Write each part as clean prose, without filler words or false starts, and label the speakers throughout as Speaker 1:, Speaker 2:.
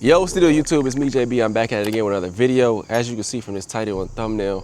Speaker 1: Yo, what's the deal, YouTube? It's me, JB. I'm back at it again with another video. As you can see from this title and thumbnail,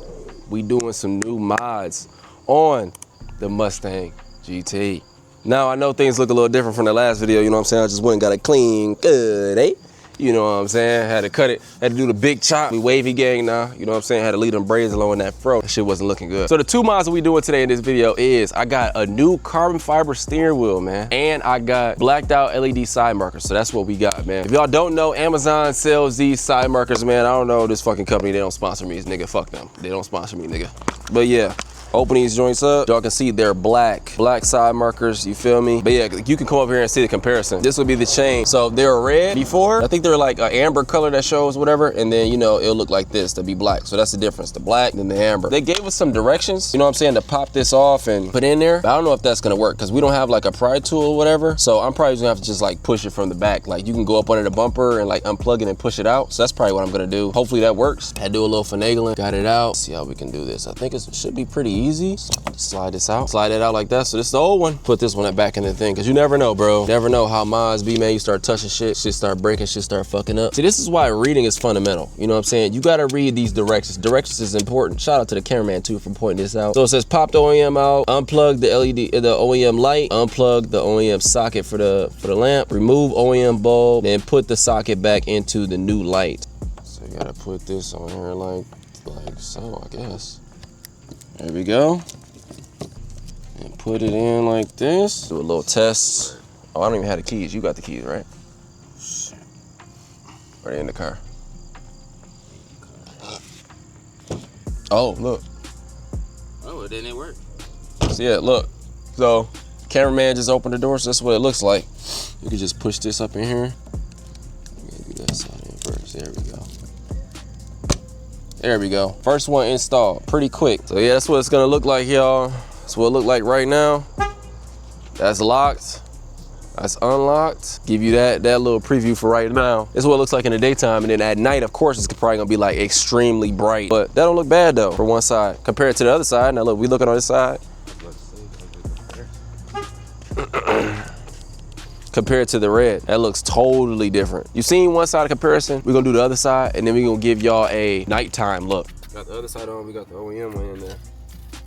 Speaker 1: we doing some new mods on the Mustang GT. Now, I know things look a little different from the last video, you know what I'm saying? I just went and got it clean, good, eh? You know what I'm saying? Had to cut it, had to do the big chop. We wavy gang now, you know what I'm saying? Had to leave them braids along that fro. That shit wasn't looking good. So the two mods that we doing today in this video is, I got a new carbon fiber steering wheel, man. And I got blacked out LED side markers. So that's what we got, man. If y'all don't know, Amazon sells these side markers, man. I don't know this fucking company, they don't sponsor me, nigga. Fuck them. They don't sponsor me, nigga. But yeah. Open these joints up, y'all can see they're black side markers, you feel me? But yeah, you can come up here and see the comparison. This would be the change. So they were red before, I think they're like an amber color that shows whatever, and then you know, it'll look like this to be black. So that's the difference, the black and the amber. They gave us some directions, you know what I'm saying, to pop this off and put in there. But I don't know if that's gonna work because we don't have like a pry tool or whatever. So I'm probably gonna have to just like push it from the back. Like you can go up under the bumper and like unplug it and push it out. So that's probably what I'm gonna do. Hopefully that works. I do a little finagling, got it out. See how we can do this. I think it should be pretty easy. Slide this out, slide it out like that. So this is the old one. Put this one back in the thing, cause you never know, bro. Never know how mods be, man. You start touching shit start breaking, shit start fucking up. See, this is why reading is fundamental. You know what I'm saying? You gotta read these directions. Directions is important. Shout out to the cameraman too for pointing this out. So it says pop the OEM out, unplug the LED, the OEM light, unplug the OEM socket for the lamp, remove OEM bulb, then put the socket back into the new light. So you gotta put this on here like so, I guess. There we go. And put it in like this. Do a little test. Oh, I don't even have the keys. You got the keys, right? Or they in the car? Oh, look.
Speaker 2: Oh, well, then it worked.
Speaker 1: So yeah, look. So, cameraman just opened the door, so that's what it looks like. You can just push this up in here. Maybe that side in first. There we go. There we go. First one installed. Pretty quick. So yeah, that's what it's gonna look like, y'all. That's what it look like right now. That's locked. That's unlocked. Give you that little preview for right now. This is what it looks like in the daytime, and then at night, of course, it's probably gonna be like extremely bright. But that don't look bad though for one side compared to the other side. Now look, we looking on this side. Compared to the red, that looks totally different. You seen one side of comparison? We're gonna do the other side, and then we're gonna give y'all a nighttime look. Got the other side on, we got the OEM one in there.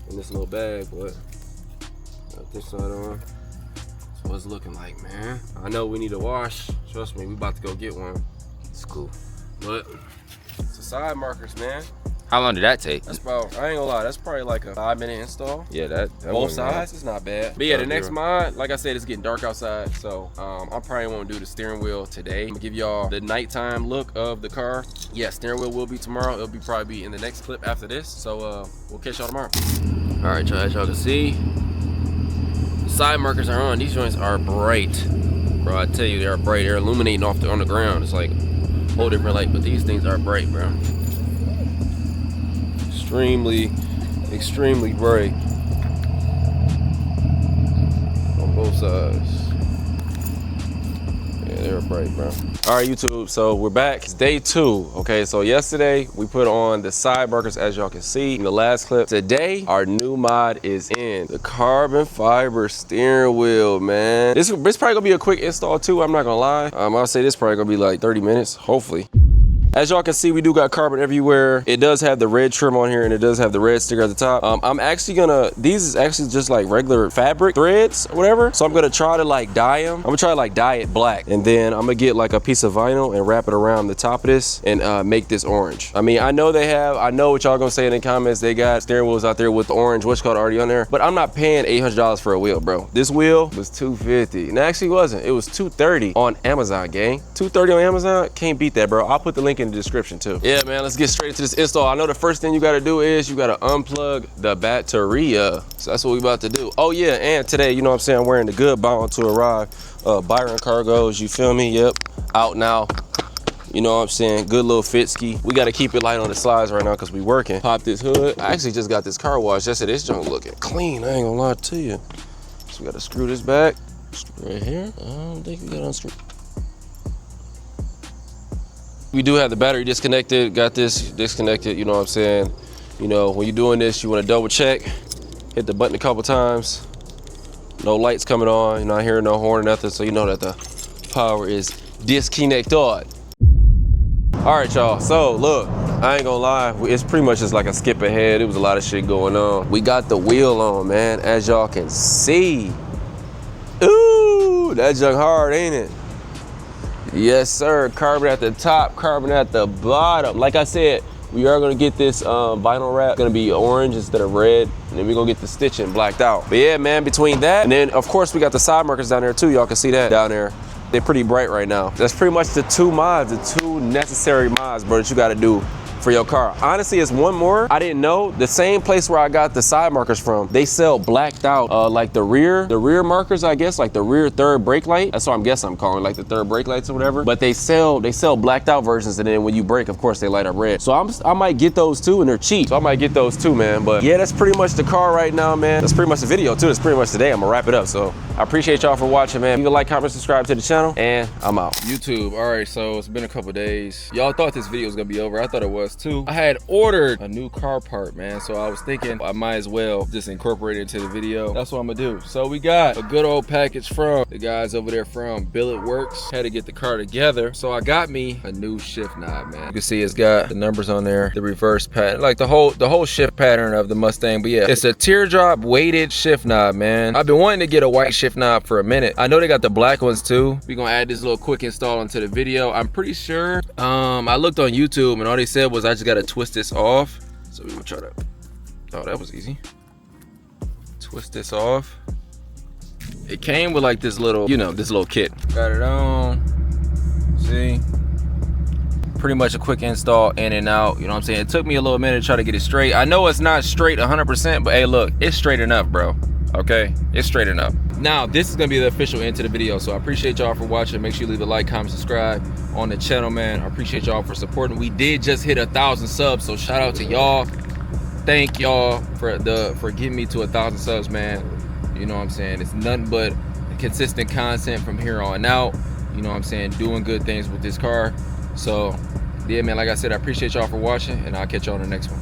Speaker 1: In this little bag, but got this side on. That's what it's looking like, man. I know we need a wash. Trust me, we about to go get one.
Speaker 2: It's cool.
Speaker 1: But it's the side markers, man.
Speaker 2: How long did that take?
Speaker 1: That's about, I ain't gonna lie, that's probably like a 5-minute install.
Speaker 2: Yeah, that
Speaker 1: both sides, it's not bad. But yeah, the next mod, like I said, it's getting dark outside, so I probably won't do the steering wheel today. I'm gonna give y'all the nighttime look of the car. Yeah, steering wheel will be tomorrow. It'll be probably be in the next clip after this. So we'll catch y'all tomorrow. All right, y'all, as y'all can see, the side markers are on. These joints are bright. Bro, I tell you, they are bright. They're illuminating off on the ground. It's like a whole different light, but these things are bright, bro. Extremely bright on both sides. Yeah, they're bright, bro. All right, YouTube, so we're back. It's day 2, okay? So yesterday, we put on the side markers, as y'all can see in the last clip. Today, our new mod is in. The carbon fiber steering wheel, man. This probably gonna be a quick install too, I'm not gonna lie. I'll say this probably gonna be like 30 minutes, hopefully. As y'all can see, we do got carbon everywhere. It does have the red trim on here, and it does have the red sticker at the top. I'm actually gonna, these is actually just like regular fabric threads or whatever. So I'm gonna try to like dye them. I'm gonna try to like dye it black. And then I'm gonna get like a piece of vinyl and wrap it around the top of this and make this orange. I mean, I know what y'all gonna say in the comments. They got steering wheels out there with the orange, what's called already on there. But I'm not paying $800 for a wheel, bro. This wheel was $250. And actually wasn't. It was $230 on Amazon, gang. $230 on Amazon, can't beat that, bro. I'll put the link in the description too. Yeah, man, let's get straight into this install. I know the first thing you gotta do is you gotta unplug the battery. So that's what we about to do. Oh yeah, and today, you know what I'm saying, I'm wearing the good bound to arrive Byron cargos, you feel me? Yep, out now. You know what I'm saying? Good little fit ski. We gotta keep it light on the slides right now because we working. Pop this hood. I actually just got this car wash. I said this junk looking clean, I ain't gonna lie to you. So we gotta screw this back. Right here. I don't think we gotta unscrew. We do have the battery disconnected, got this disconnected, you know what I'm saying? You know, when you're doing this, you wanna double check, hit the button a couple times. No lights coming on, you're not hearing no horn or nothing, so you know that the power is disconnected. All right, y'all. So look, I ain't gonna lie, it's pretty much just like a skip ahead. It was a lot of shit going on. We got the wheel on, man, as y'all can see. Ooh, that junk hard, ain't it? Yes, sir. Carbon at the top, carbon at the bottom. Like I said, we are gonna get this vinyl wrap. It's gonna be orange instead of red. And then we're gonna get the stitching blacked out. But yeah, man, between that, and then of course we got the side markers down there too. Y'all can see that down there. They're pretty bright right now. That's pretty much the two mods, the two necessary mods, bro, that you gotta do for your car. Honestly, it's one more. I didn't know. The same place where I got the side markers from, they sell blacked out, like the rear markers, I guess, like the rear third brake light. That's what I'm guessing I'm calling, like the third brake lights or whatever. But they sell blacked out versions, and then when you brake, of course, they light up red. So I might get those too, and they're cheap. So I might get those too, man. But yeah, that's pretty much the car right now, man. That's pretty much the video too. That's pretty much today. I'm gonna wrap it up. So I appreciate y'all for watching, man. You can like, comment, subscribe to the channel, and I'm out.
Speaker 3: YouTube, all right, so it's been a couple days. Y'all thought this video was gonna be over. I thought it was too. I had ordered a new car part, man, so I was thinking I might as well just incorporate it into the video. That's what I'm gonna do. So we got a good old package from the guys over there from Billet Works. Had to get the car together, so I got me a new shift knob, man. You can see it's got the numbers on there, the reverse pattern, like the whole shift pattern of the Mustang. But yeah, it's a teardrop weighted shift knob, man. I've been wanting to get a white shift knob for a minute. I know they got the black ones too. We're gonna add this little quick install into the video. I'm pretty sure I looked on YouTube and all they said was I just gotta twist this off. So we're gonna try to, oh, that was easy. Twist this off. It came with like this little, this little kit. Got it on, see? Pretty much a quick install, in and out, you know what I'm saying? It took me a little minute to try to get it straight. I know it's not straight 100%, but hey, look, it's straight enough, bro. Okay, it's straight enough. Now, this is gonna be the official end to the video, so I appreciate y'all for watching. Make sure you leave a like, comment, subscribe on the channel, man. I appreciate y'all for supporting. We did just hit 1,000 subs, so shout out to y'all. Thank y'all for getting me to 1,000 subs, man. You know what I'm saying? It's nothing but consistent content from here on out. You know what I'm saying? Doing good things with this car. So, yeah, man, like I said, I appreciate y'all for watching, and I'll catch y'all on the next one.